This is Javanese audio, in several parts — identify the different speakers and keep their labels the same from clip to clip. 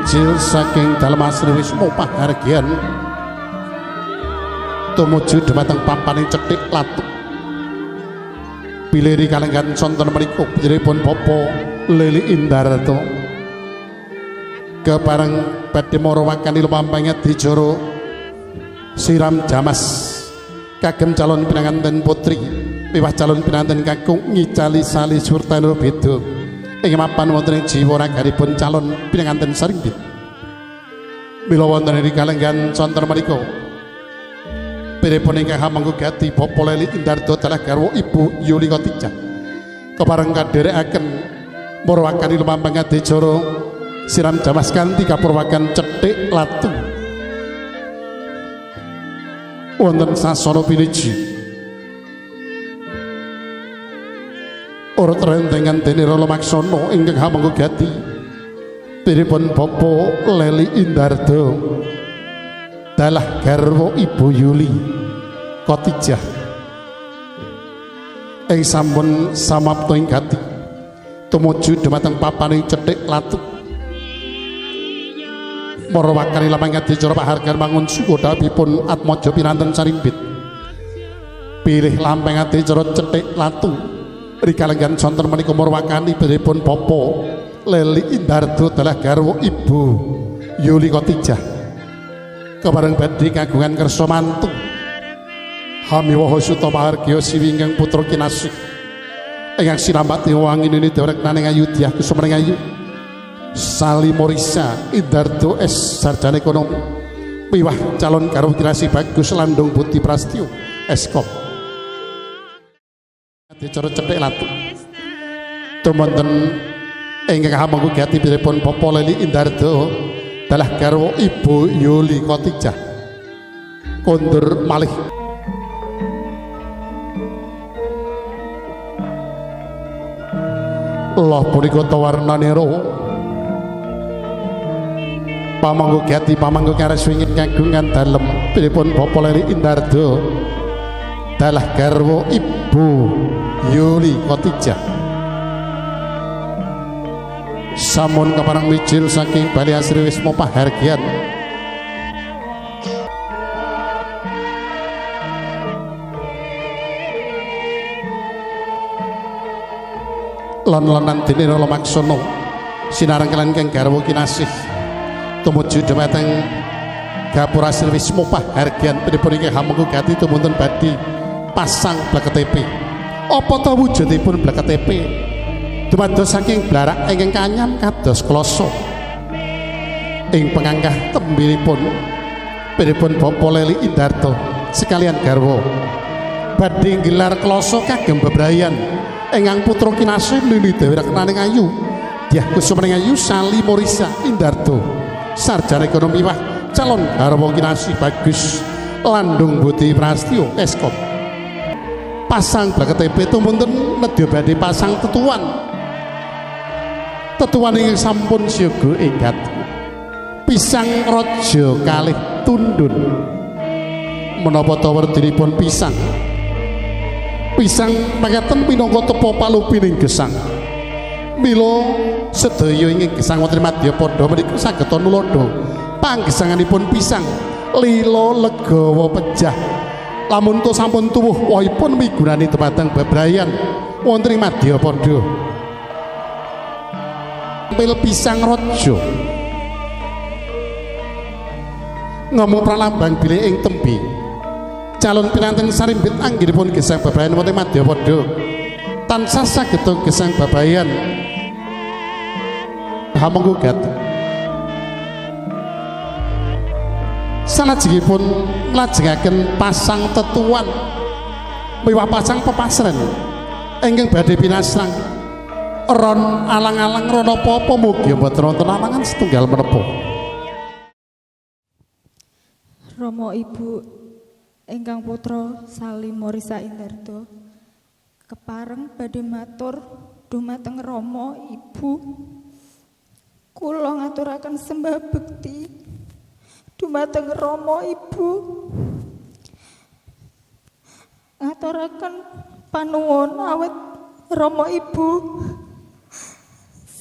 Speaker 1: mijil saking dalem asri Wisma pahargyan tumuju dhumateng papaning cethik latuk piliri kalenggan sonten menika panjenenganipun Bapak Leli Indarto kepareng badhe mara wakani lumampahing dijara siram jamas kagem calon pinanganten putri miwah calon pinanganten kakung ngicali sali surtanura beda ing mapan wonten ing jiwa raganipun calon pinanganten saringgit mila wonten ing kalenggan sonten menika piripun ingkang hamangga gati Bapak Leli Indarto dalah garwa Ibu Yuli Kotijah kepareng kadherekaken marwakani lumampahing dijara siram jamas kanthi kapurwakan cethik latu wonten sasana piniji urut rentengan dene Rala Maksana ingkang hamangga gati piripun Bapak Leli Indarto dalah garwa Ibu Yuli Kotijah ing sampun samapta ing gati tumuju dhumateng papaning cethik latu marwakani lampahing adicara pahargyan mangun sukodhapipun atmaja pinanten sarimbit pilih lampahing adicara cethik latu rikalenggan sonten menika marwakani piripun Bapak Leli Indarto dalah garwa Ibu Yuli Kotijah kepareng badhe kagungan kersa mantu hamiwaha suta pahargya siwingking putra kinasih ingkang sinambati wanginene dewreknaning ayu Dyah Kusumaning Ayu Sali Morisa Indarto S sarjana ekonomi miwah calon garwa kinasih Bagus Landung Putih Prastyo Eskom dicara cethik latu tumonten ingkang hamangga gati piripun Bapak Leli Indarto dalah garwa Ibu Yuli Kotijah kondur malih Allah punika tawarnanira pamangga gati pamangga kareswinging kagungan dalem piripun Bapak Leli Indarto dalah garwa Ibu Yuli Kotijah sampun kepareng mijil saking Bali Asri Wisma pahargyan lon-lonan dene Rala Maksana sinareng kelengkeng garwa kinasih tumuju dhumateng Gapura Asri Wisma pahargyan pripun ingkang hamangga gati tumunten badhe pasang bleketip apa ta wujudipun bleketip dumados saking blarak ingkang kanyam kados klasa ing pengangkah tembiripun piripun Bapak Leli Indarto sekalian garwa badhe nggelar klasa kagem bebrayan ingkang putra kinasih Lili Dewi Reknaning Ayu Dyah Kusumaning Ayu Sali Morisa Indarto sarjana ekonomi wah calon garwa kinasih Bagus Landung Putih Prastyo Eskom pasang bleketip tumunten nedya badhe pasang tetuan ingkang sampun siaga ing gati pisang raja kalih tundun menapa ta werdinipun pisang mekaten pinangka tepa palupining gesang mila sedaya ing gesang wonten Madyapada menika saged nulada panggesanganipun pisang lila legawa pejah lamun to sampun tuwuh wohipun migunani dumateng bebrayan wonten ing Madyapada pil pisang raja ngomong pralambang bilih ing tembe calon pinanten sarimbit anggenipun gesang bebrayan wonten Madyapada tansah saged gesang bebrayan hamangga gati salajengipun nglajengaken pasang tetuan miwah pasang pepasren ingkang badhe pinasrang ron alang-alang ron apa-apa mugi mboten wonten alangan setunggal menapa
Speaker 2: Rama Ibu ingkang putra Sali Morisa Indarto kepareng badhe matur dhumateng Rama Ibu kula ngaturaken sembah bekti dhumateng Rama Ibu ngaturaken panuwun awet Rama Ibu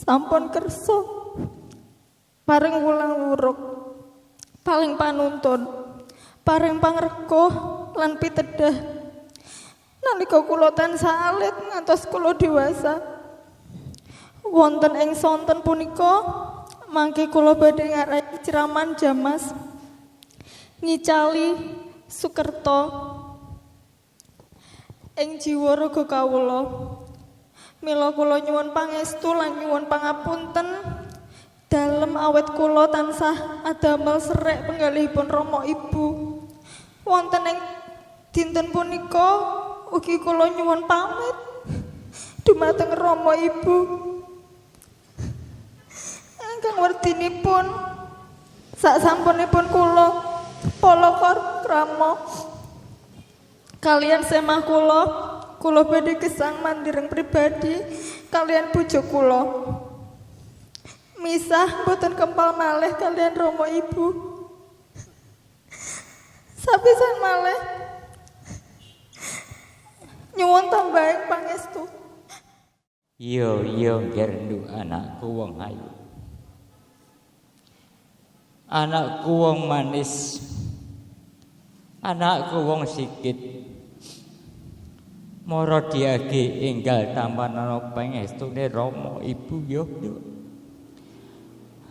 Speaker 2: sampun kersa paring wulang wuruk, paling panuntun, paring pangrekoh lan pitedah. Nalika kula tansah alit ngantos kula dewasa. Wonten ing sonten punika mangke kula badhe ngarai ciraman Jamas ngicali Sukerto ing jiwa raga kawula. Mila kula nyuwun pangestu lan nyuwun pangapunten dalem awet kula tansah adamel serek penggalihipun Rama Ibu. Wonten ing dinten punika ugi kula nyuwun pamit dumateng Rama Ibu. Ingkang werdinipun sak sampunipun kula palakar krama kalian semah kula badhe gesang mandireng pribadi kalian bojo kula. Misah boten kempal malih kalian Rama Ibu. Sapisan malih nyuwun tambahing pangestu.
Speaker 3: Yo gerdu anakku wong ayu. Anakku wong manis. Anakku wong sikit. Mara diage enggal tampanana pangestune Rama Ibu yo.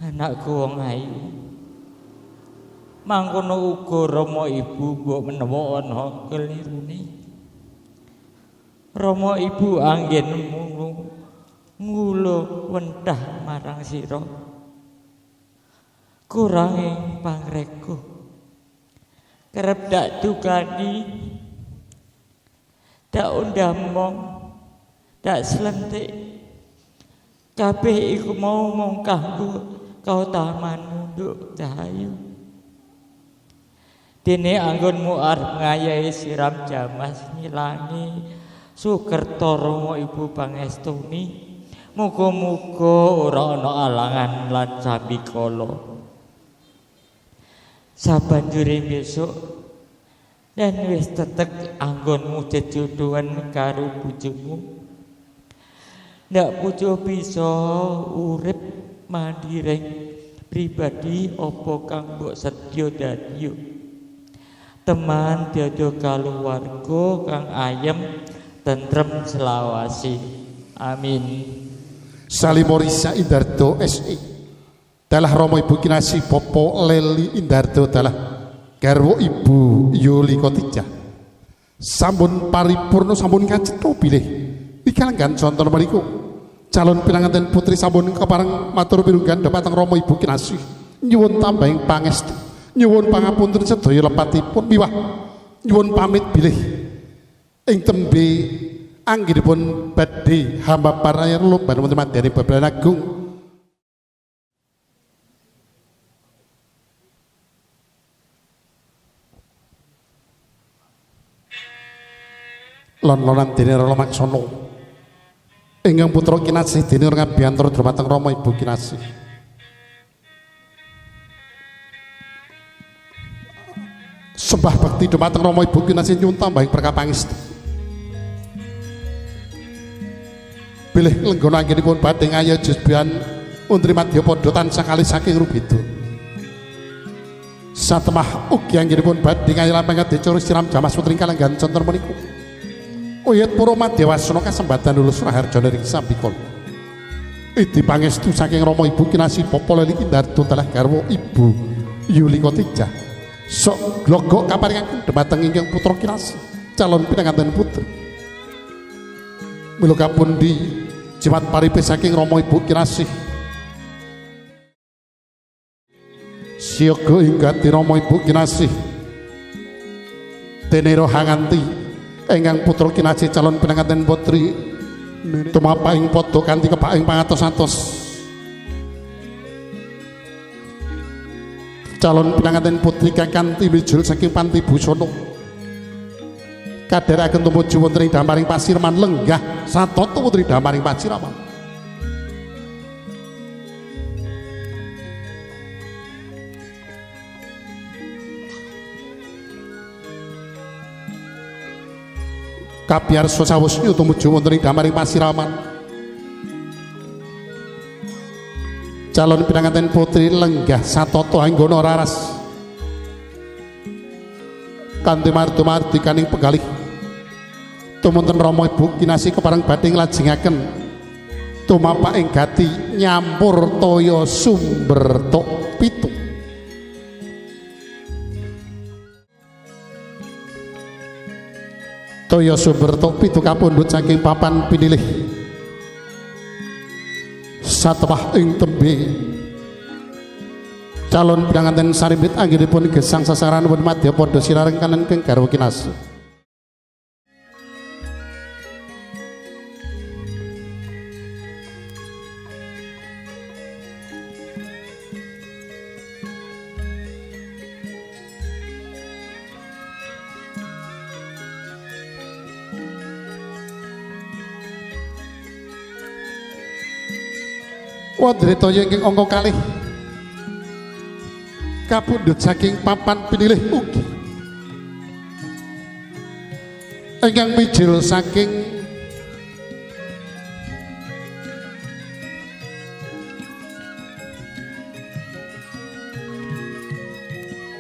Speaker 3: Anakku wong ayu. Mangkono uga Rama Ibu mbok menawa ana kelirune. Rama Ibu anggen ngulo wentah marang sira. Kurange pangreku. Kerep dak dukani. Dak undamong. Dak slentik. Kabeh iku mau mung kanggo kau taman nduk Cahayu. Dene anggonmu arep ngayahi siram Jamas ngilangi Sukerto Rama Ibu pangestuni. Muga-muga ora ana alangan lan sabikala. Sabanjure besok dan wis tetek anggonmu jejodohan karo bojomu. Ndak pucuk bisa urip mandireng pribadi apa kang mbok sedya dadi teman dada kaluwarga kang ayem tentrem selawasi. Amin.
Speaker 1: Salimorisa Indarto SI dalah Rama Ibu Kinasih Popo Leli Indarto dalah garwa Ibu Yuli Kotijah sampun paripurna sampun kacetha bilih pikalenggan sonten meniku calon pinanganten putri sampun kepareng matur pirunggan dhateng Rama Ibu Kinasih nyuwun tambahing pangestu nyuwun pangapunten sedaya lepatipun miwah nyuwun pamit bilih ing tembe anggenipun badhe hamba parayar lumban wonten madyaning Babalan Agung lon-lonan dene Rama Maksana ingkang putra Kinasih dene ngabiyantur dhumateng Rama Ibu Kinasih. Sembah bakti dhumateng Rama Ibu Kinasih nyuwun tambahing berkah pangestu. Bilih lenggana anggenipun badhe ngaya jusbian untri madya padha tansah kalih saking rubeda. Satemah ugi anggenipun badhe ngaya lampah kadecur siram Jamas putri kalenggan contor meniku. Uyut para Madyawasana kasembatan lulus raharjana ing sambikala. Idi pangestu saking Rama Ibu Kinasih Popo Leli Indarto dalah garwa Ibu Yuli Kotijah. Sok glogok kaparingaken dhumateng ingkang putra Kinasih calon pinanganten putri. Mila kapundi jimat paripe saking Rama Ibu Kinasih. Siyaga inggati Rama Ibu Kinasih. Dene rohanganti ingkang putra Kinasih calon pinanganten putri tumapaing padha kanthi kepaing pangatos-atos. Calon pinanganten putri kanthi wijul saking panti busana. Kadharaken tumuju wonten ing damaring Pasiraman lenggah satata putri damaring Pasiraman. Kapiyarsa sawusnya tumuju wonten ing damaring Pasiraman. calon pinanganten putri lenggah satata anggana raras kanthi mardu-mardi kaning penggalih tumunten Rama Ibu kinasih kepareng badhe nglajengaken tumapak ing gati nyampur toya sumber tok pitu. Toya sumber tok pitu kapundhut saking papan pinilih satepah ing tembe calon pinanganten sarimbit anggenipun gesang sasaran pun madya padha sinareng kanen keng garwa kinasih. Wadri toya ingkang angka kalih kapundhut saking papan pinilih ugi ingkang mijil saking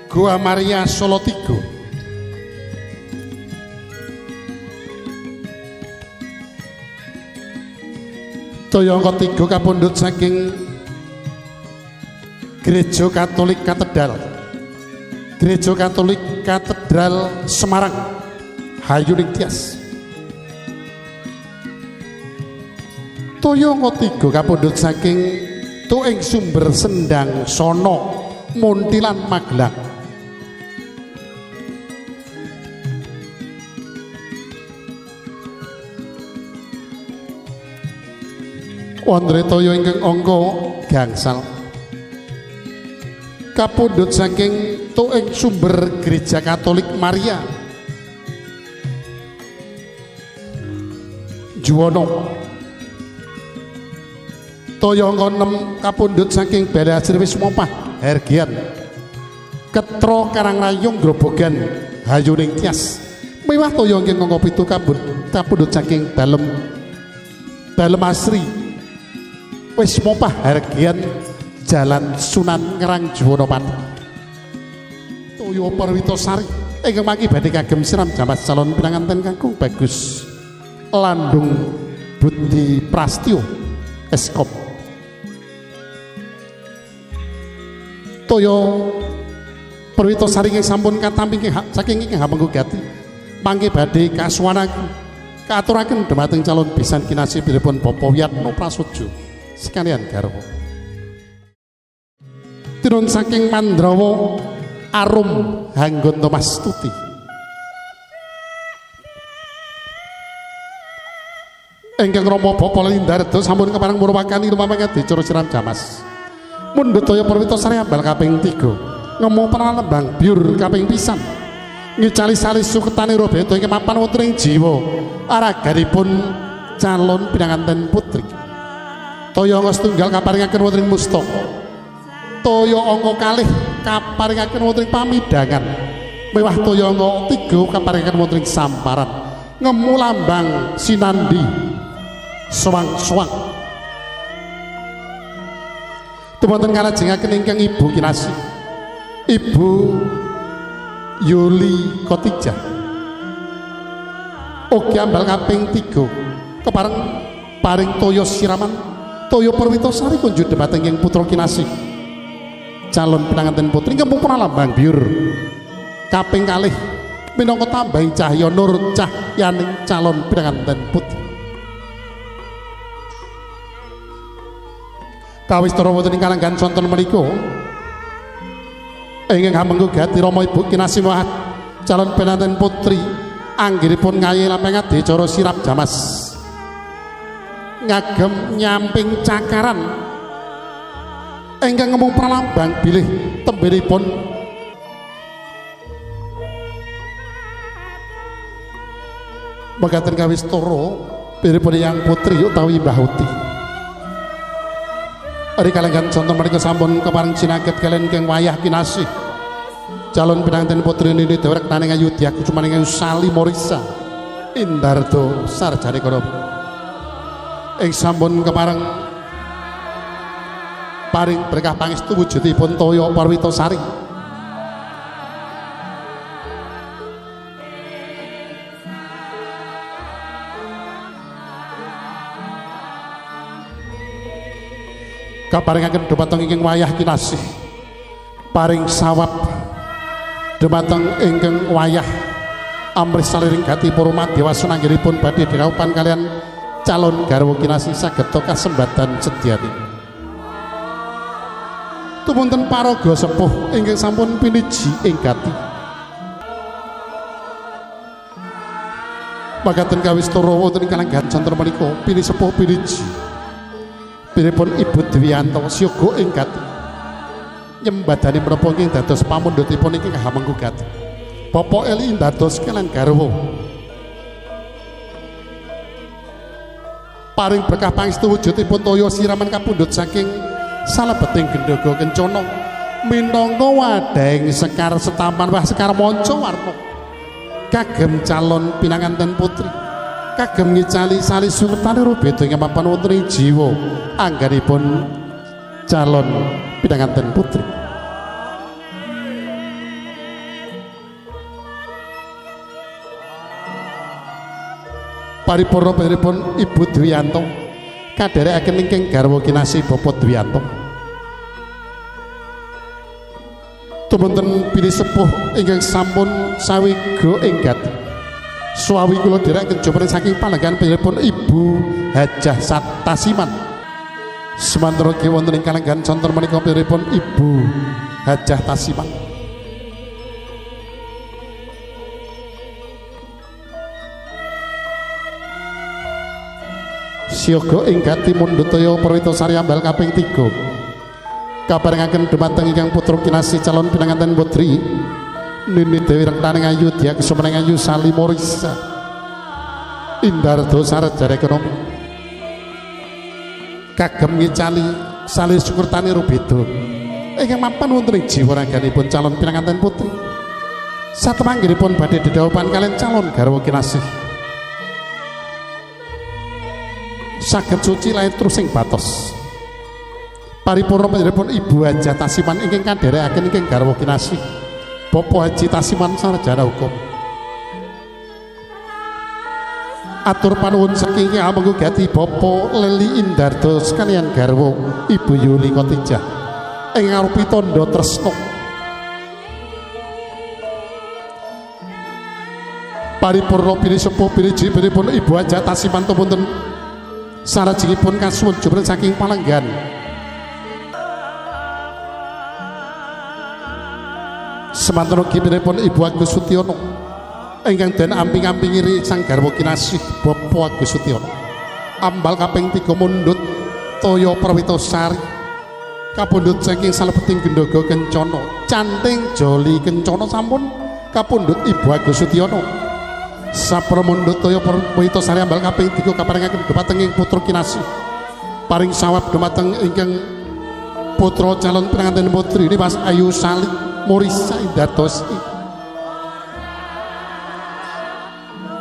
Speaker 1: Gua Maria Solotigo. Toya angka 3 kapundhut saking Gereja Katolik Katedral Semarang Hayuning Tias. Toya angka 3 kapundhut saking Tuing Sumber Sendang Sono Muntilan Magelang. Wondre toya ingkang angka gangsal kapundhut saking Tuing Sumber Gereja Katolik Maria Juwono. Toya angka 6 kapundhut saking Balai Hasil Wismopah Hergian Ketro Karangrayung Grobogan Hayuning Tias. Miwah toya ingkang angka 7 kapundhut saking Dalem Asri Wismopah Hergian Jalan Sunan Ngerang Juwono Pati. Toya Perwitasari ingkang mangki badhe kagem siram jamas calon pinanganten kakung bagus Landung Budi Prastyo Eskop. Toya Perwitasari ingkang sampun katampi saking ingkang hamenggo gati mangke badhe kasuwanaken kaaturaken dhumateng calon pisan kinasih pilihipun Bapak Wiyatno Prasojo sekalian garwa. Tinun saking Mandrawa Arum Hanggonto Mastuti. Ingkang Rama Bapa Lindardo sampun kepareng muruwakani rumapangat dicara siram jamas. Mundhut toya Perwitasari ambal kaping 3 ngemo panalembang biur kaping pisan ngicali salis suketane Robeto ingkang mapan wonten ing jiwa araganipun calon pinanganten putri. Toya angka 1 kaparingaken wonten ing mustaka. Toya angka 2 kaparingaken wonten ing pamidangan. Mewah toya angka 3 kaparingaken wonten ing samparan. Ngemu lambang sinandi suwang-suwang. Dumateng kalajengaken ingkang Ibu kinasih Ibu Yuli Kotijah. Ugi ambal kaping 3 kepareng paring toya siraman Toya Perwitasari kunjuk dhumateng ing putra kinasih calon pinanganten putri ingkang lambang biur kaping 2 minangka tambahing cahya nur cahyaning calon pinanganten putri. Kawistara wonten ing kalenggan sonten menika ingkang hamenggo gati Rama Ibu kinasih mahat calon pinanganten putri anggenipun ngayi lampeng adicara sirap jamas ngagem nyamping cakaran ingkang ngemu pralambang bilih tembiripun mekaten kawistara bilihipun yang putri utawi Mbah Uti. Ari kalenggan contoh menika sampun kepareng sinaget kalian ingkang wayah kinasih calon pinanganten putri Nini Dewerek Naning Ayudya Kucumaning Ayu Sali Morisa Indardo Sarjani Kono ing sampun kepareng paring berkah pangestu wujudipun toya Parwitasari. Kaparingaken dhumateng ingkang wayah kinasih, paring sawab dhumateng ingkang wayah amrih saliring gati para madyawa sunanggiripun badhe diraupan kalian calon garwa kinasih saged kasembatan sedyani. Tumunten paraga sepuh ingkang sampun piniji ing gati. Makaten kawistara wonten ing kalenggan santen menika pilih sepuh piniji. Pilihipun Ibu Dwianto siyaga ing gati. Nyembadani menapa ingkang dados pamundhutipun ingkang hamengku gati. Bapak Eli dados kelan garwa. Paring berkah pangestu wujudipun toya siraman kapundhut saking salebeting gendhoga kencana minangka wadhahing sekar setaman wah sekar manca warna kagem calon pinanganten putri kagem ngicali sali sukertani rubeda ing papan wonten ing jiwa anggenipun calon pinanganten putri. Paripurna panjenenganipun Ibu Dwianto kadherekaken ingkang garwa kinasih Bapak Dwianto. Tumunten pilih sepuh ingkang sampun sawiga ing gati. Suawi kula dherekaken jaman saking palenggan panjenenganipun Ibu Hajah Satasiman. Semanten ugi wonten ing kalenggan sonten menika panjenenganipun Ibu Hajah Tasiman. Siyaga ing gati mundhut toya Parwitasari ambal kaping 3. Kaparingaken dhumateng ingkang putra kinasih calon pinanganten putri Nini Dewi Rengtaning Ayu Dia Kesumeneng Ayu Sali Morisa Indardo Sarjana Ekonomi kagem ngicali sali sukertani rubeda ingkang mapan wonten ing jiwa raganipun calon pinanganten putri. Satemanggenipun badhe dedhawuhan kalian calon garwa kinasih saged suci lair terus ing batos. Paripurna panjenenganipun Ibu Hajah Tasiman ingkang kadherekaken ingkang garwa kinasih Bapak Haji Tasiman sarjana hukum. Atur panuwun saking amengku gati Bapak Leli Indardo sekalian garwa Ibu Yuli Kotijah ing ngarupi tandha tresna. Paripurna pilih sepuh pilih jipun Ibu Hajah Tasiman tumunten sarajengipun kasuwun jumren saking palenggan. Semanten ugi pinipun Ibu Agus Sutiono ingkang den amping-ampingiri sang garwa kinasih Bapak Agus Sutiono. Ambal kaping 3 mundhut toya Parwitasari kapundhut saking salebeting gendhoga kencana canting joli kencana sampun kapundhut Ibu Agus Sutiono. Sapramundhut toya Parwitasari ambal kaping 3 kaparingaken dhumateng ing putra kinasih paring sawab dhumateng ingkang putra calon pinanganten putri Mas Ayu Sali Morisa Indardosi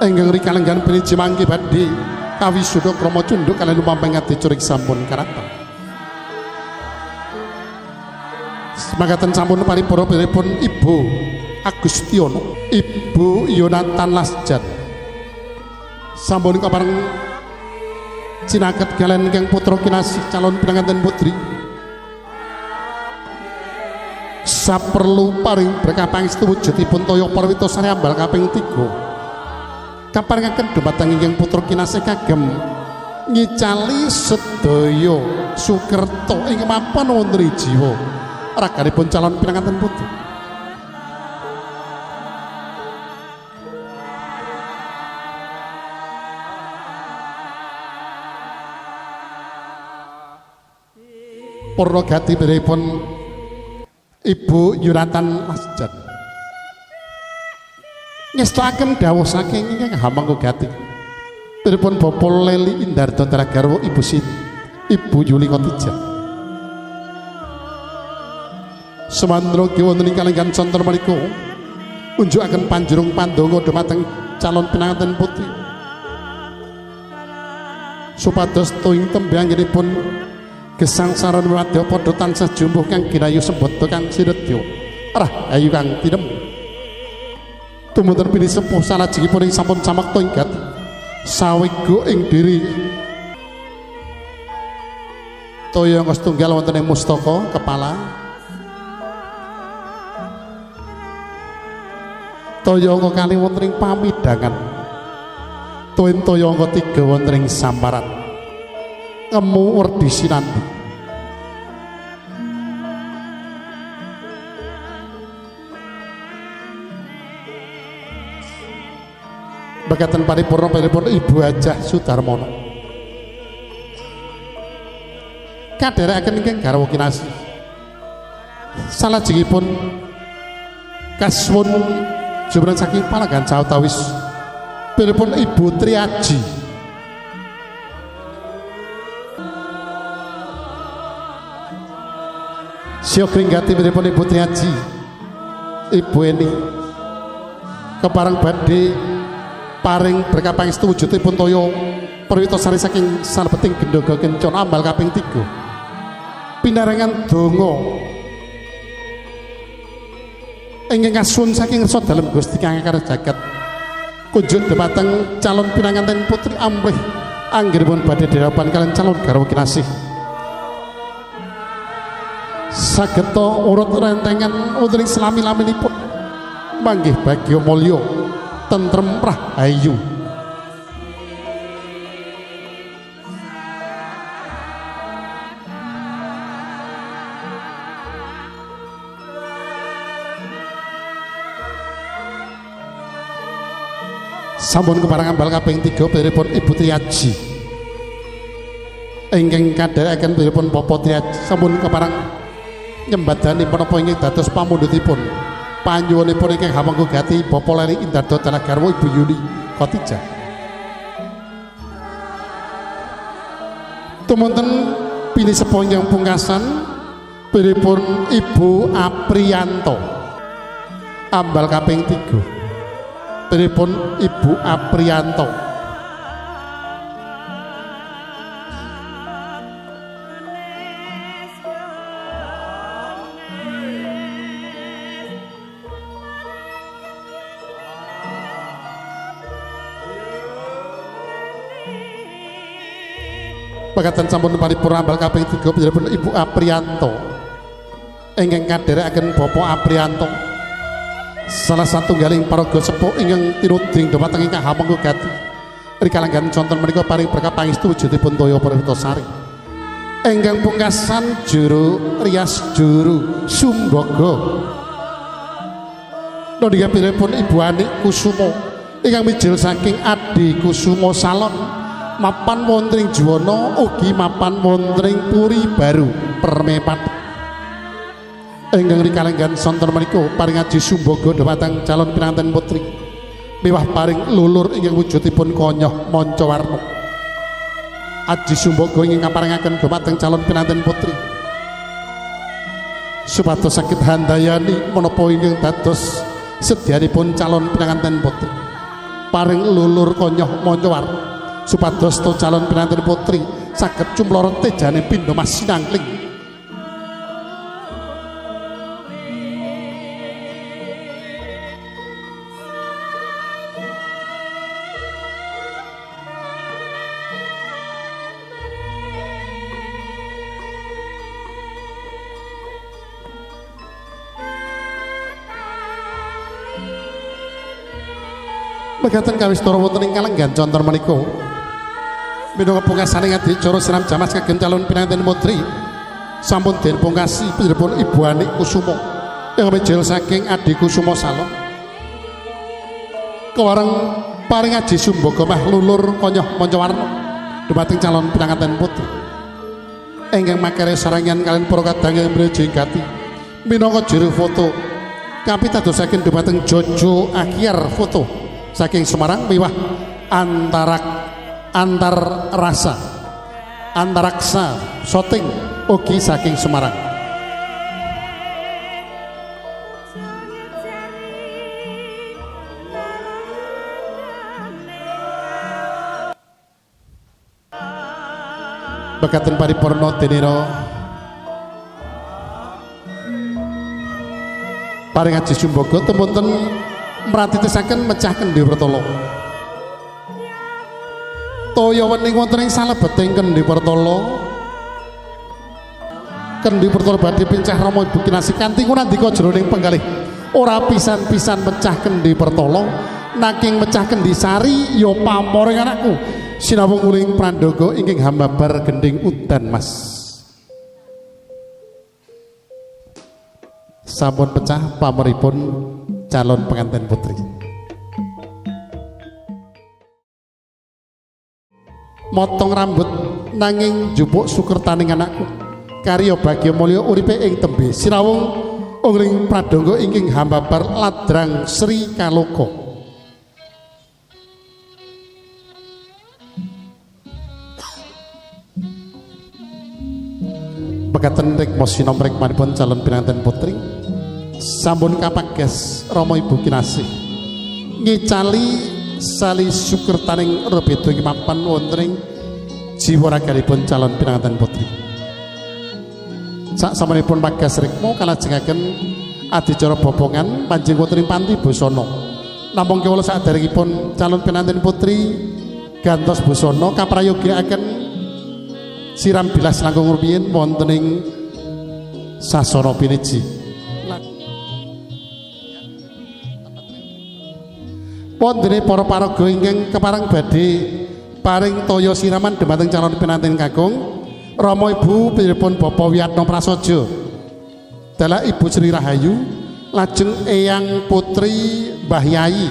Speaker 1: ingkang rikalenggan piniji mangke badhe kawisuda krama cundhuk kaliyan lumampah ngati curik sampun karatan. Semangatan sampun paripurna pinipun Ibu Agustiono, Ibu Yonatan Lasjan. Sampun kapareng cinaket kaliyan ingkang putra kinasih calon pinanganten putri. Saperlu paring berkah pangestu wujudipun toya Parwitasari ambal kaping 3. Kaparingaken dhumateng ingkang putra kinasih kagem ngicali sedaya sukerta ing mapan wonten jiwa raganipun calon pinanganten putri. Purna gati pinipun Ibu Yunatan Lasjan ngestakaken dawuh saking ingkang hamengku gati pinipun Bapak Leli Indardo Garwa Ibu Ibu Yuli Kotijah. Semanten ugi wonten ing kalenggan sonten menika unjukaken panjurung pandonga dhumateng calon pinanganten putri supados tuwing tembe anggenipun gesang saron wadya padha tansah jumbuh kang ginayu sembada kang sinedya rah ayu kang tinem tumuntun pilih sepuh salajengipun ing sampun samakta ing gati sawega ing diri toya angka setunggal wonten ing mustaka kepala toya angka kalih wonten ing pamidangan toya angka 3 wonten ing samparan ngemu werdi sinandi bekaten paripurna paripurna Ibu Hajah Sudarmono kadherekaken ingkang garwa kinasih salajengipun kasuwun jumran saking palanggan sawetawis piripun Ibu Triaji Sio kringgati miripun Ibu Triaji Ibu Eni kepareng badhe paring berkah pangestu wujudipun toya perwitasari saking salebeting gendhaga kencana ambal kaping 3 pinarengan donga ingkang kasuwun saking resa dalem Gusti kang akar jagat kunjuk dhumateng calon pinanganten putri amrih anggenipun badhe dirapan kalian calon garwa kinasih sageta urut rentengan wonten ing selami-laminipun manggih bagya mulya tentrem rahayu sampun keparang ambal kaping 3 piripun Ibu Triaji ingkang kadherekaken piripun Bapak Triaji sampun keparang nyembadani menapa ingkang dados pamundhutipun panyuwunipun ingkang hamengga gati Bapak Leri Indarto Tanah Garwa Ibu Yuni Khotijah tumunten pilih sepuh ingkang pungkasan piripun Ibu Apriyanto ambal kaping 3 piripun Ibu Apriyanto Pekatan sampun paripurna ambal kaping 3 piripun Ibu Apriyanto ingkang kadherekaken Bapak Apriyanto salah satunggaling paraga sepuh ingkang tinuding dhumateng ingkang hamengga gati rikalanggan conton menika paring berkah pangestu wujudipun toya Parwitasari ingkang pungkasan juru rias juru Sumbaga nodhika piripun Ibu Anik Kusumo ingkang mijil saking Adi Kusumo Salon mapan wonten ing Juwana ugi mapan wonten ing Puri Baru Permepat ingkang rikalenggan sonten menika paring aji Sumbaga dhumateng calon pinanganten putri miwah paring lulur ingkang wujudipun konyoh manca-warna aji Sumbaga ingkang kaparingaken dhumateng calon pinanganten putri supados saged handayani menapa ingkang dados sedyanipun calon pinanganten putri paring lulur konyoh manca-warna supados to calon pinanganten putri saged cumlorot tejane pindha mas sinangling mekaten kawistara wonten ing kalenggan contor menika minangka pungkasaning adicara siram jamas kagem calon pinanganten putri sampun den pungkasi piripun Ibu Anik Kusumo yang mijil saking Adi Kusumo Salon kewareng paring aji Sumbaga mah lulur konyoh manca-warna dhumateng calon pinanganten putri ingkang makare sarangan kalian para kadang yang mrejengati minangka juru foto kapitadosaken dhumateng Jojo Akyar foto saking Semarang miwah antar rasa antaraksa shooting ugi saking Semarang Bekaten paripurna denira paring aji sumbaga temunten mratitesaken mecah kendhi Wertala. Toya wening wonten ing salebeting kendhi Wertala. Kendhi Wertala badhe pincah Rama Ibu Kinasih kanthi ngrandika jroning penggalih ora pisan-pisan mecah kendhi Wertala nanging mecah kendhi sari ya pamoring anakku sinawung uling prandaga ingkang hambabar gending udan Mas. Sampun pecah pamripun calon pengantin putri. Motong rambut nanging jupuk sukertaning anakku karya bagya mulya uripe ing tembe sinawung uling prandaga ingkang hambabar ladrang Sri Kaloka. Bekaten rikma sinomrek manipun calon pinanten putri sampun kapagas Rama Ibu Kinasih ngicali sali sukertaning rebeda ing mapan wonten ing jiwa raganipun calon pinanten putri. Sak samanipun pagas rikma kalajengaken adicara bobongan panjing wonten ing panti busana. Namung kawula saderengipun calon pinanten putri gantos busana kaprayogakaken siram bilas langkung rumiyin wonten ing sasana piniji. Wondene para paraga ingkang kepareng badhe paring toya siraman dhumateng calon pinanten kakung Rama Ibu pinipun Bapak Wiyatna Prasaja dalah Ibu Sri Rahayu lajeng Eyang Putri Mbah Yayi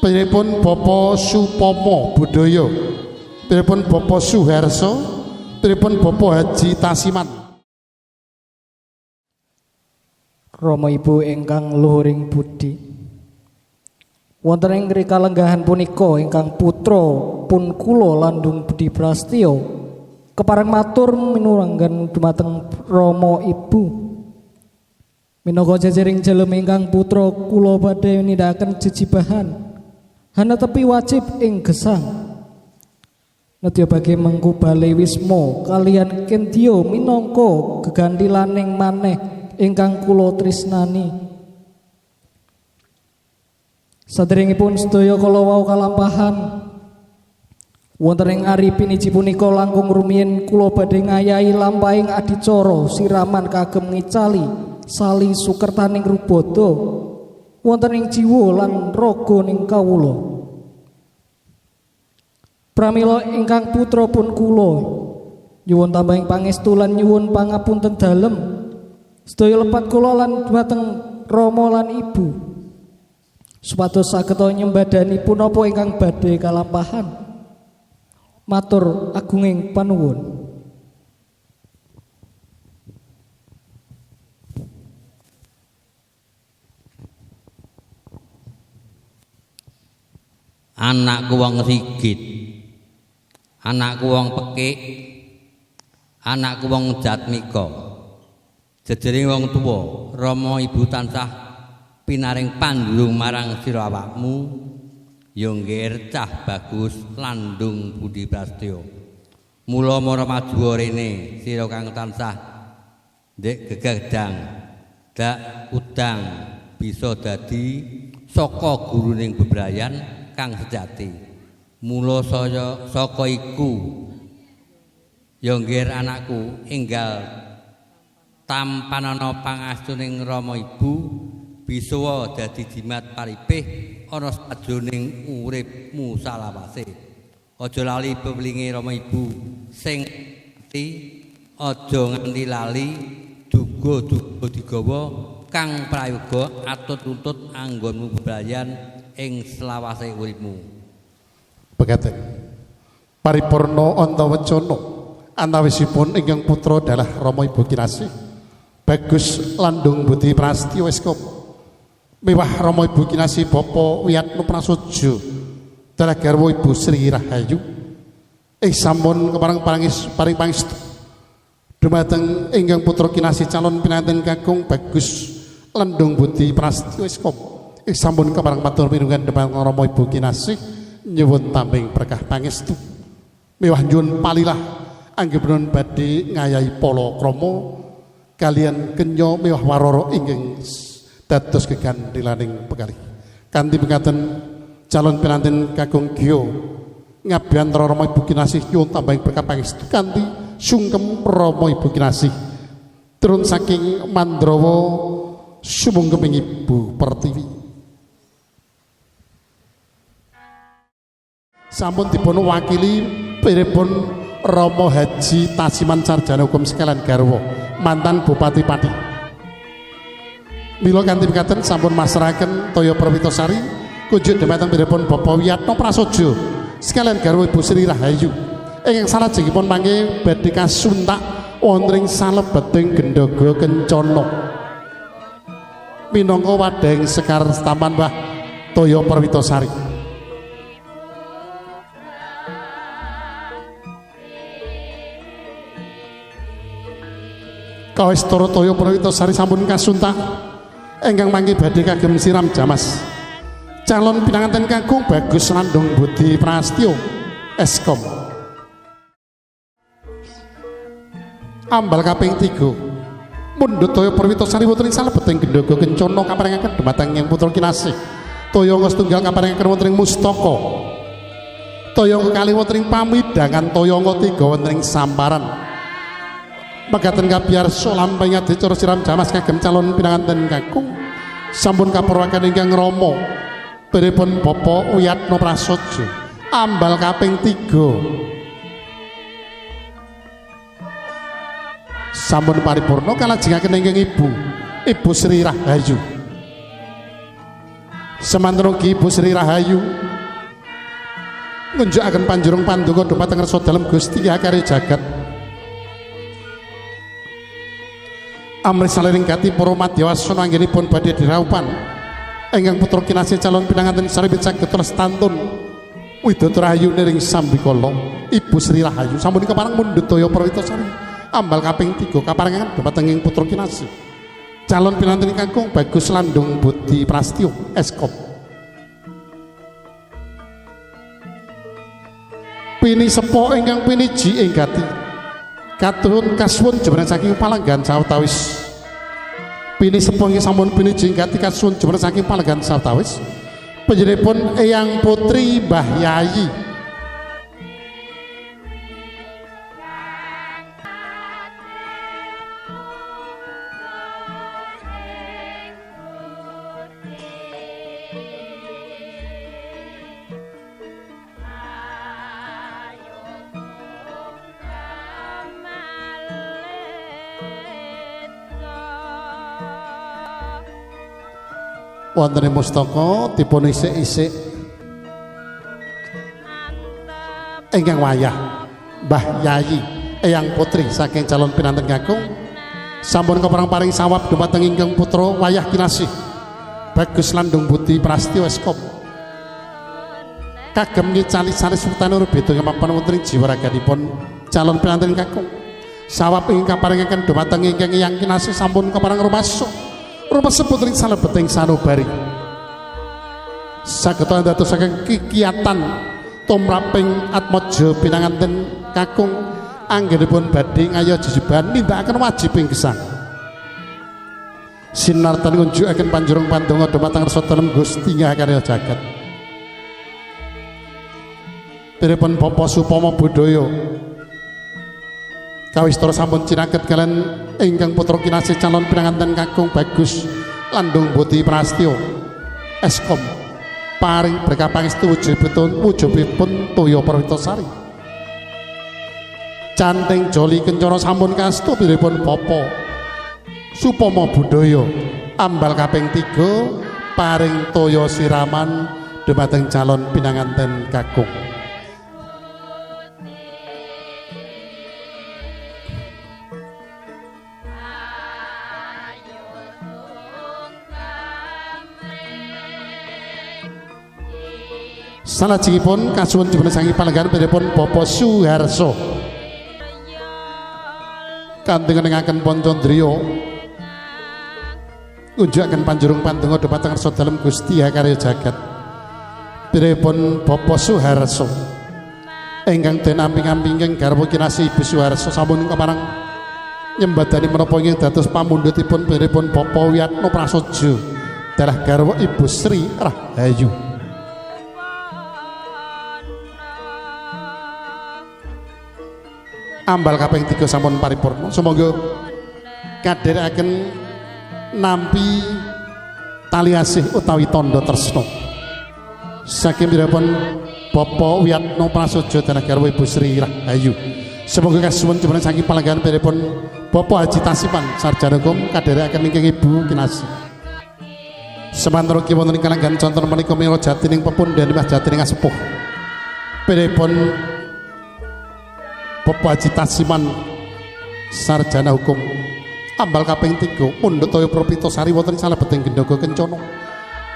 Speaker 1: pinipun Bapak Supomo Budaya pinipun Bapak Suharso pinipun Bapak Haji Tasiman.
Speaker 4: Rama Ibu ingkang luhuring budi wonten ing rikalenggahan punika ingkang putra pun kula Landung Budi Prastya kepareng matur minuranggan dumateng Rama Ibu minangka jajering jalem ingkang putra kula badhe nindakaken jejibahan hanetepi wajib ing gesang nedya bagi mengku bale wisma kalian Kendya minangka gegantilaning maneh ingkang kula tresnani. Saderengipun sedaya kala wau kalampahan wonten ing ari piniji punika langkung rumiyin kula badhe ngayahi lampahing adicara siraman kagem ngicali sali sukertaning rubada wonten ing jiwa lan raga ning kawula. Pramila ingkang putra pun kula nyuwun tambahing pangestu lan nyuwun pangapunten dalem sedaya lepat kula lan dhumateng Rama lan Ibu supados saged nyembadani punapa ingkang badhe kalampahan. Matur agunging panuwun.
Speaker 3: Anakku wong rigid, anakku wong pekik, anakku wong jatmika, jejering wong tuwa, Rama Ibu tansah pinaring pandulung marang sira awakmu ya nggih cah bagus Landung Budi Prastya. Mula mara maju rene sira kang tansah ndek gegadang dak udang bisa dadi saka guruning bebrayan kang sejati. Mula saya saka iku ya nggih anakku enggal tampanana pangastuning Rama Ibu bisa dadi jimat paripih ana sajroning uripmu salawase. Aja lali pewelinge Rama Ibu sing ati, aja nganti lali duga-duga digawa kang prayoga atut-utut anggonmu bebrayan ing selawase uripmu.
Speaker 1: Bekaten paripurna antawacana antawisipun ingkang putra dalah Rama Ibu Kinasih Bagus Landung Budi Prastya Eskop miwah Rama Ibu Kinasih Bapak Wiyatna Prasaja dalah garwa Ibu Sri Rahayu sampun kepareng paring pangestu dumateng ingkang putra kinasih calon pinanten kakung Bagus Landung Budi Prastya Eskop sampun kepareng matur pinungan dumateng Rama Ibu Kinasih nyuwun tambing berkah pangestu miwah nyuwun palilah anggenipun badhe ngayahi palakrama kalian kenya miwah warara ingkang dados geganthilaning pekalih. Kanthi mekaten calon pengantin kakung Gyo ngabiyantara Rama Ibu Kinasih nyuwun tambahing berkah pangestu kanthi sungkem Rama Ibu Kinasih turun saking Mandrawa sumungkeming Ibu Pertiwi. Sampun dipun wakili piripun Rama Haji Tasiman Sarjana Hukum sekalian garwa mantan Bupati Pati. Mila kanthi mekaten sampun masrahaken toya Prawitasari kunjuk dhumateng piripun Bapak Wiyatno Prasojo sekalian garwa Ibu Sri Rahayu ingkang salajengipun mangke badhe kasuntak wonten ing salebeting Gendhaga Kencana minangka wadhahing sekar setaman Mbah Toya Prawitasari. Kawistara Toya Prawitasari sampun kasuntak ingkang mangke badhe kagem siram jamas calon pinanganten kakung Bagus Landung Budi Prastyo Eskom ambal kaping 3 mundhut Toya Prawitasari wonten ing salebeting Gendhaga Kencana kaparingaken dhumateng ing putra kinasih Toya setunggal kaparingaken wonten ing Mustaka Toya kekalih wonten ing pamidangan Toya ketiga wonten ing Samparan mekaten kabiyarsa lampahing adicara siram jamas kagem calon pinanganten kakung sampun kapurwaken ingkang rama piripun Bapak Wiyatno Prasojo ambal kaping 3 sampun paripurna kalajengaken ingkang Ibu Sri Rahayu semanten ugi Ibu Sri Rahayu ngunjukaken panjurung pandonga dhumateng Resa Dalem Gusti Karya Jagat amri saliring gati para madyawana anggenipun badhe diraupan ingkang putra kinasih calon pinanganten saripit saged lestantun Widodara Rahayu niring Sambikala Ibu Sri Rahayu sampun kepareng mundhut Toya Prawitasari ambal kaping 3 kaparengaken dhumateng ing putra kinasih calon pinanganten kakung Bagus Landung Budi Prastyo Eskom pini sepo ingkang piniji ing gati katurun kasuwun jembrang saking palenggan sawetawis pini sepo inggih sampun piniji gati kasuwun jembrang saking palenggan sawetawis panjenenganipun Eyang Putri Mbah Yayi wonten ing mustaka dipun isik-isik ingkang wayah Mbah Yayi Eyang Putri saking calon pinanten kakung sampun kepareng paring sawab dhumateng ingkang putra wayah kinasih Bagus Landung Budi Prastyo Eskom kagem ngicali sanes wetane beda kemapan wonten ing jiwa raganipun calon pinanten kakung sawab ingkang kaparingaken dhumateng ingkang Eyang kinasih sampun kepareng rumasuk rupa seputring salebeting sanubari saged ndadosaken kikiyatan tumraping atmaja pinanganten kakung anggenipun badhe ngaya jejeban nindakaken wajibing gesang sinartan ngunjukaken panjurung pandonga dhumateng Resa Dalem Gusti Karya Jagat piripun Bapak Supama Budaya kawistara sampun cinaket kalian ingkang putra kinasih calon pinanganten kakung Bagus Landung Budi Prastyo Eskom paring berkah pangestu wujudipun Toya Prawitasari canting joli kencana sampun kastu piripun Bapak Supama Budaya ambal kaping 3 paring toya siraman dhumateng calon pinanganten kakung. Salajengipun kasuwun jumeneng saking palenggan piripun Bapak Suharso kanthi ngenengaken Pancandriya unjukaken panjurung pandonga dhumateng Resa Dalem Gusti Karya Jagat piripun Bapak Suharso ingkang den amping-amping ingkang garwa kinasih Ibu Suharso sampun keparang nyembadani menapa ingkang dados pamundhutipun piripun Bapak Wiyatno Prasaja darah garwa Ibu Sri Rahayu. Ambal kaping 3 sampun paripurna. Sumangga kadherekaken nampi tali asih utawi tandha tresna saking piripun Bapak Wiyatno Prasaja darah garwa Ibu Sri Rahayu. Semoga kasuwun jumeneng saking palenggahan piripun Bapak Haji Tasipan sarjana hukum kadherekaken ingkang Ibu kinasih. Semanten ugi wonten ing kalenggahan conton menika mira jatining pepundhen Mas jatining asepuh piripun Bapak Haji Tasiman sarjana hukum ambal kaping 3 mundhut toya propitosari wonten ing salebeting gendhaga kencana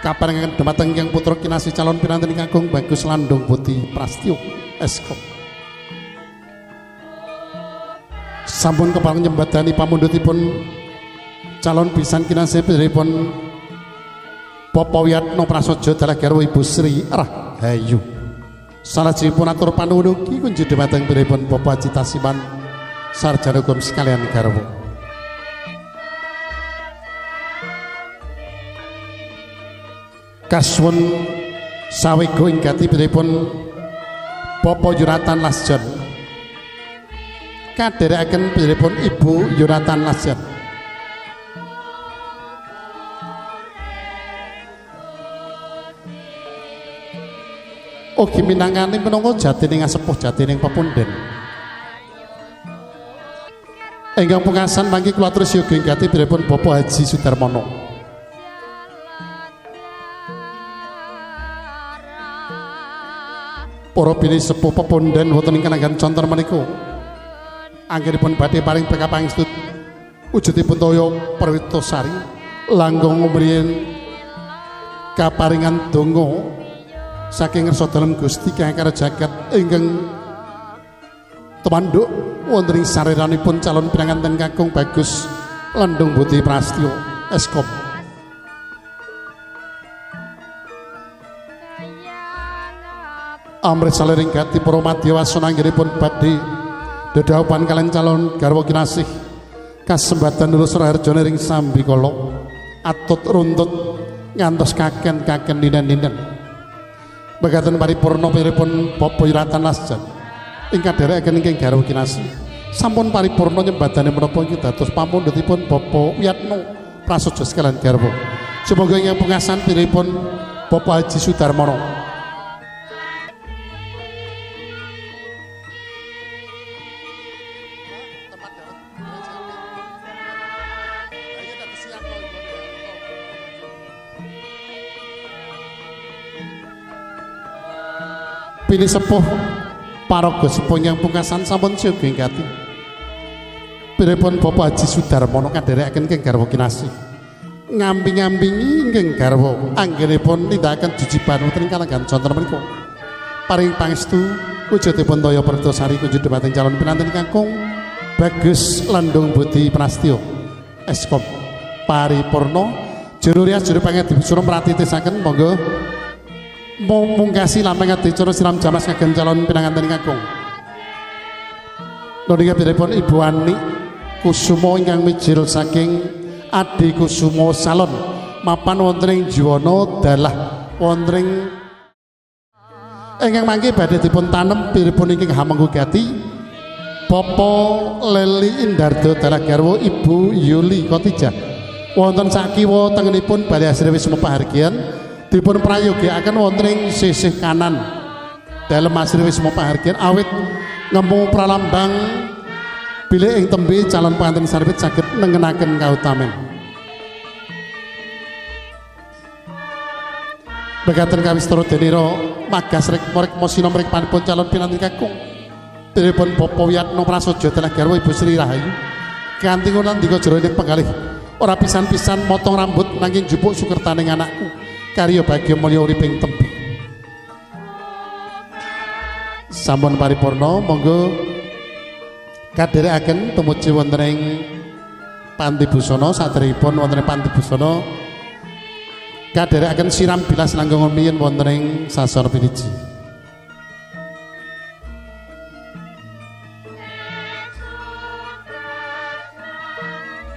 Speaker 1: kaparingaken dhumateng ingkang putra kinasih calon pinanten ingkang Agung Bagus Landung Putih Prastyo Eskom. Sampun kepareng nyembadani pamundhutipun calon pisan kinasih piripun Bapak Wiyatno Prasaja dalah garwa Ibu Sri Rahayu. Salajengipun atur panuwun ugi kunjuk dhumateng piripun Bapak Haji Tasiman sarjana hukum sekalian garwa. Kasuwun sawega inggati piripun Bapak Yonatan Lasjan kadherekaken piripun Ibu Yonatan Lasjan. Ugi minangkani menunggu jatining asepuh jatining pepundhen ingkang pungkasan mangke kula terus yoga inggati piripun Bapak Haji Sudarmono. Para bini sepuh pepundhen wonten ing kalenggahan contor menika anggenipun badhe paring pangestut wujudipun toya perwitosari langgeng ngumriyen kaparingan donga saking ngersa dalem Gusti Kang Karo jagat ingkang tumanduk wonten ing sareranipun calon pinanganten Kakung Bagus Landung Putih Prastyo Eskom. Amrit salering gati para madya wasana anggenipun badhe dedhaopan kaliyan calon garwa kinasih kasembatan nulus raharjane ring sambikala atut runtut ngantos kaken-kaken dinan-dinan. Bagaten paripurna piripun Bapak Yonatan Lasjan ingkang kadherekaken ingkang garwa kinasih sampun paripurna nyembadani menapa iki dados pamundhutipun Bapak Wiyatno Prasaja sekalian garwa. Semoga ingkang pungkasan piripun Bapak Haji Sudarmono. Pilih sepuh paraga sepuh yang pungkasan sampun siyoga inggati piripun Bapak Haji Sudarmono kadherekaken ingkang garwa kinasih ngamping-ngampingi ingkang garwa anggenipun nindakaken jujiban wonten ing kalenggahan contor menika paring pangestu wujudipun toya pertosari kunjuk dhumateng calon pinanten Kakung Bagus Landung Putih Prastyo Eskom paripurna juru rias juru pangedipun pratitisaken monggo mungkasi lampeng adicara siram jamas kagem calon pinanganten Kakung. Nuningga piripun Ibu Ani Kusumo ingkang mijil saking Adi Kusumo Salon mapan wonten ing Juwana dalah wonten ing ingkang mangke badhe dipun tanem piripun ingkang hamanggugati Bapak Leli Indardo dalah garwa Ibu Yuli Kotijah wonten sakiwa tengenipun Balai Asri Wisma Pahargyan dipun prayogakaken wonten ing sisih kanan dalem Asri Wisma Pahargyan awit ngempung pralambang bilih ing tembe calon pengantin sarbit saged nengenaken kautamen. Begaten kawistara denira magas rek mosina mrikpanipun calon pinanten Kakung piripun Bapak Wiyatno Prasaja dalah garwa Ibu Sri Rahayu kanthi nandika jroning penggalih ora pisan-pisan motong rambut nanging jupuk sukertaning anakku karya bagya mulya uriping tembe. Sampun paripurna monggo kadherekaken tumuju wonten ing panti busana sadèrèngipun wonten ing panti busana kadherekaken siram bilas langgeng rumiyin wonten ing sasana piniji.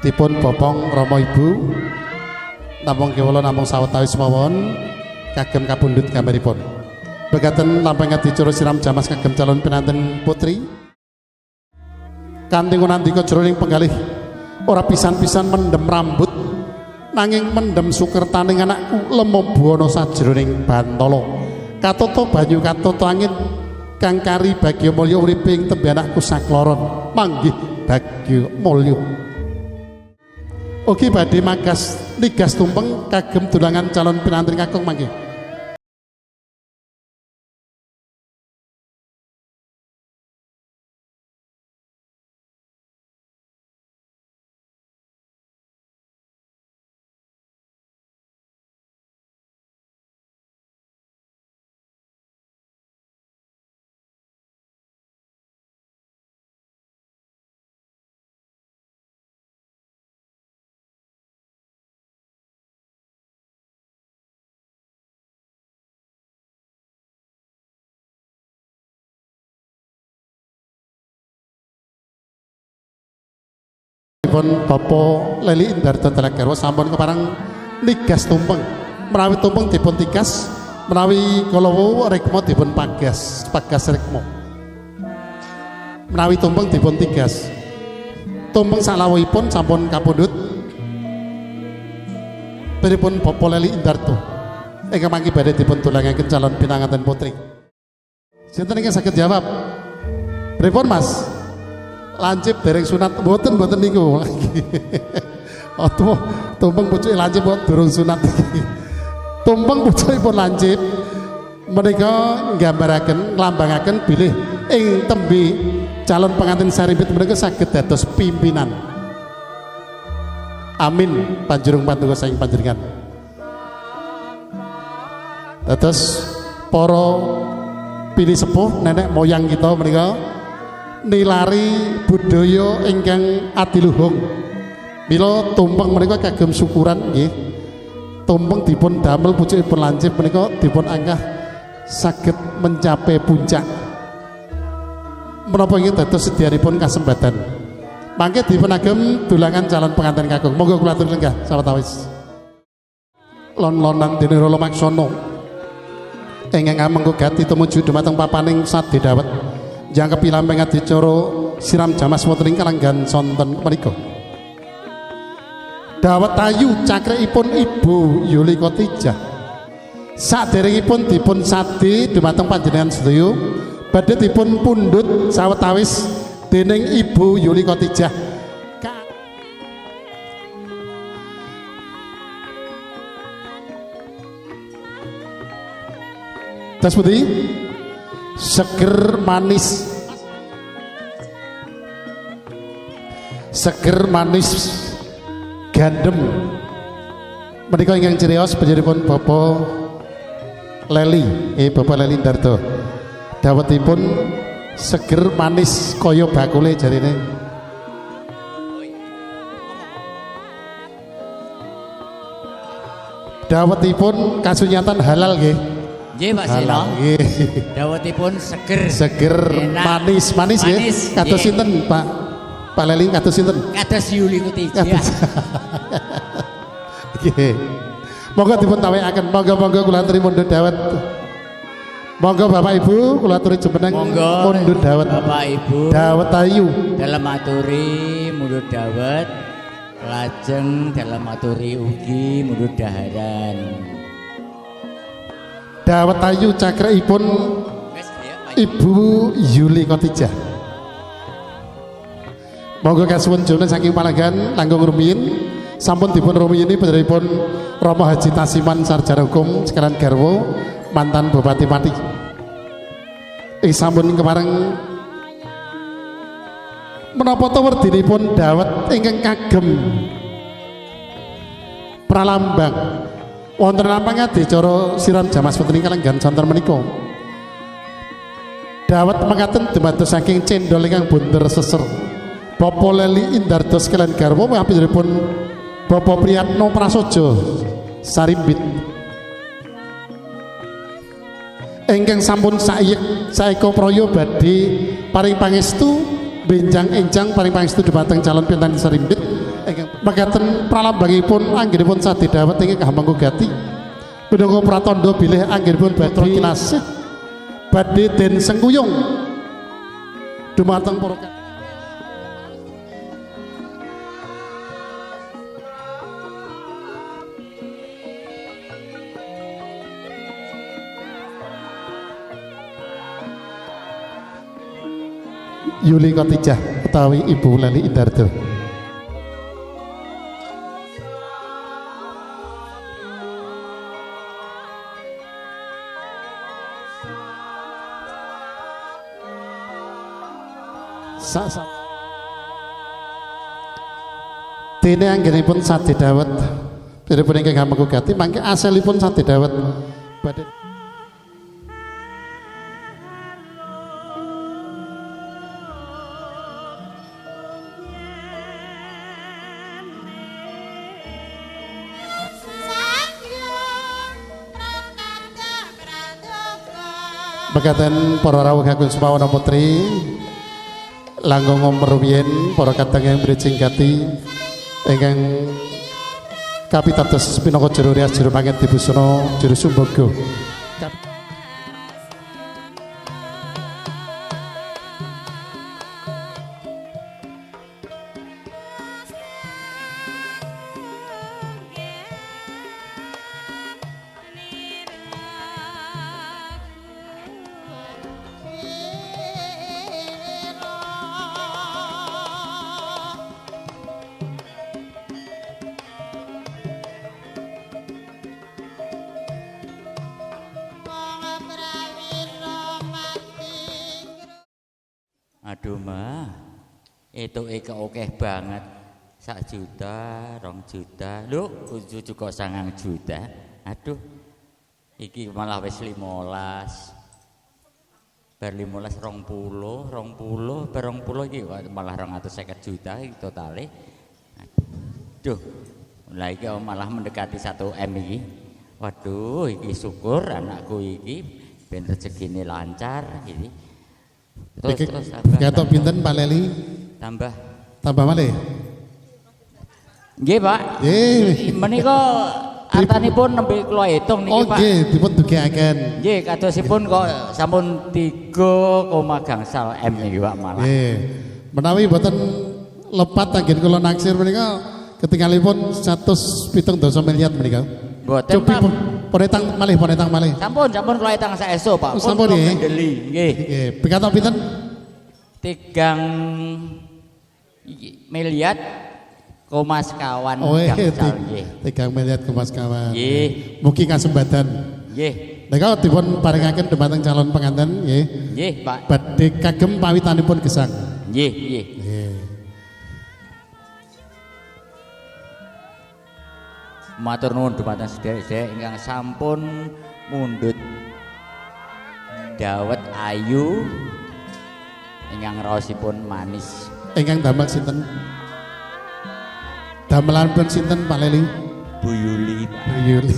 Speaker 1: dipun bopong Rama Ibu namung kewala namung sawetawis mawon kagem kapundhut gambaripun. Begaten lampah dicara siram jamas kagem calon pinanten putri kanthi ngunandika jroning penggalih ora pisan-pisan mendem rambut nanging mendem sukertaning anakku lemobwana sajroning bantala katata banyu katata angin kang kari bagya mulya uripe ing tembe anakku sakloron manggih bagya mulya. Ugi badhe magas nigas tumpeng kagem dulangan calon pinanten kakung mangke. Bapak Leli Indarto Telekerwa sampun keparang nigas tumpeng menawi tumpeng dipun tigas menawi kalawu rekmo dipun pagas rekmo menawi tumpeng dipun tigas tumpeng salawuhipun sampun kapundhut pripun Bapak Leli Indarto ingkang mangke badhe dipun dulangaken calon pinanganten putri. Sinten ingkang saged jawab? Pripun Mas? Lancip dereng sunat mboten niku. Oh tumpeng pucuke lancip kok durung sunat iki. Tumpeng pucukipun lancip menika nggambaraken nglambangaken bilih ing tembe calon pengantin sarimbit menika saged dados pimpinan. Amin panjurung pantunga saking panjenengan. Dados para pilih sepuh nenek moyang kita menika nilari budaya ingkang adiluhung. Mila tumpeng menika kagem syukuran nggih. Tumpeng dipun damel pucukipun lancip menika dipun angkah saged mencapai puncak. Menapa inggih dados sedyanipun kasembatan. Mangke dipun agem dulangan calon pengantin kakung. Monggo kula aturi lenggah sawetawis. Lon-lonan dene Rala Maksana ingkang amengku gati tumuju dhumateng papaning sadhe dawet. Jangkepi lampah adicara siram jamas wonten ing kalanggan sonten menika. Dawet ayu cakrekipun Ibu Yuli Kotijah. Saderengipun dipun sadhe dhumateng panjenengan sedaya badhe dipun pundhut sawetawis dening Ibu Yuli Kotijah. Tas putih seger manis gandem menika ingkang cirios panjenenganipun Bapak Leli Bapak Leli Indarto dawetipun seger manis kaya bakule jarine dawetipun kasunyatan halal nggih.
Speaker 5: Nggih Pak Seno. Dawetipun seger.
Speaker 1: Manis nggih. Kados sinten Pak Leli kados sinten?
Speaker 5: Kados Yuli Kotijah.
Speaker 1: Nggih. Monggo dipun tawekaken. Monggo kula aturi mundhut dawet. Monggo Bapak Ibu kula aturi jumeneng mundhut dawet.
Speaker 5: Bapak Ibu.
Speaker 1: Dawet ayu.
Speaker 5: Dalem aturi mundhut dawet. Lajeng dalem aturi ugi mundhut daharan.
Speaker 1: Dawet ayu cakrekipun Ibu Yuli Kotijah. Monggo kasuwun jone saking Palanggan langkung rumiyin sampun dipun rumiyini panjenenganipun Rama Haji Tasiman Sarjana Hukum sekalian garwa mantan Bupati Pati. Sampun kepareng menapa to werdinipun dawet ingkang kagem pralambang wonten lampah adicara siram jamas wonten ing kalenggan sonten menika. Dawet mekaten dumados saking cendhol ingkang bunder seser. Bapak Leli Indarto sekalian garwa panjenenganipun Bapak Priyatno Prasojo Sarimbit. Ingkang sampun saeka praya badhe paring pangestu benjang enjang paring pangestu dhumateng calon pinten Sarimbit ingkang mekaten pralambangipun anggenipun sadhe dawet ing Hamengku Gati minangka pratandha bilih anggenipun putra kinasih badhe den sengkuyung dumateng para Yuli Kotijah utawi Ibu Leli Indarto. Dene anggenipun sadhe dawet pripun ingkang Hamengku Gati mangke asalipun sadhe dawet badhe mekaten para rawuh kakung Sumawana Putri langkung ngomrumiyin para kadang yang brijing Gati ingkang kapitados pinaka jero rias jero panget dibusana jero sumbaga
Speaker 5: Aduh mah, itu okeh banget. 1 juta, 2 juta, lu cucu kok 9 juta. Aduh, iki malah wis 15. Bar 15 20, bar 20 iki kok malah 250 juta iki totale. Aduh, lah iki malah mendekati 1 M iki. Waduh, iki syukur anakku iki ben rezekine lancar iki. Terus
Speaker 1: gatok pinten Pak Leli? Tambah malih.
Speaker 5: Nggih, Pak.
Speaker 1: Nggih.
Speaker 5: Menika artanipun nembe kula hitung niki, Pak.
Speaker 1: Oh, nggih, dipun dugiaken.
Speaker 5: Nggih, kadosipun kok sampun 3,gangsal M niki, Pak malah.
Speaker 1: Nggih. Menawi mboten lepat anggen kula naksir menika ketingalipun 170 miliar menika.
Speaker 5: Mboten, Pak.
Speaker 1: Ponetang malih.
Speaker 5: Sampun kula etang saestu, Pak.
Speaker 1: Sampun nggih.
Speaker 5: Nggih.
Speaker 1: Nggih. Pikatok pinten?
Speaker 5: 3 miliar koma sekawan gangsal nggih.
Speaker 1: 3 miliar kemas kawan.
Speaker 5: Nggih.
Speaker 1: Mugi kasembadan.
Speaker 5: Nggih.
Speaker 1: Nika dipun paringaken dumateng calon penganten nggih.
Speaker 5: Nggih, Pak.
Speaker 1: Badhe kagem pawitanipun gesang.
Speaker 5: Nggih, nggih. Matur nuwun dumateng sedherek ingkang sampun mundhut dawet ayu ingkang raosipun manis.
Speaker 1: Ingkang damel sinten? Damelanipun sinten Pak Leli?
Speaker 5: Bu Yuli, Pak.
Speaker 1: Bu Yuli.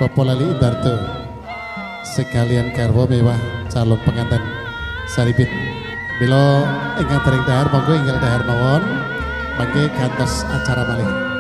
Speaker 1: Bapak Leli Indarto sekalian garwa mewah calon pengantin saripit. Bila ingkang dereng dahar monggo ingkang dahar mawon mangke gantos acara malih.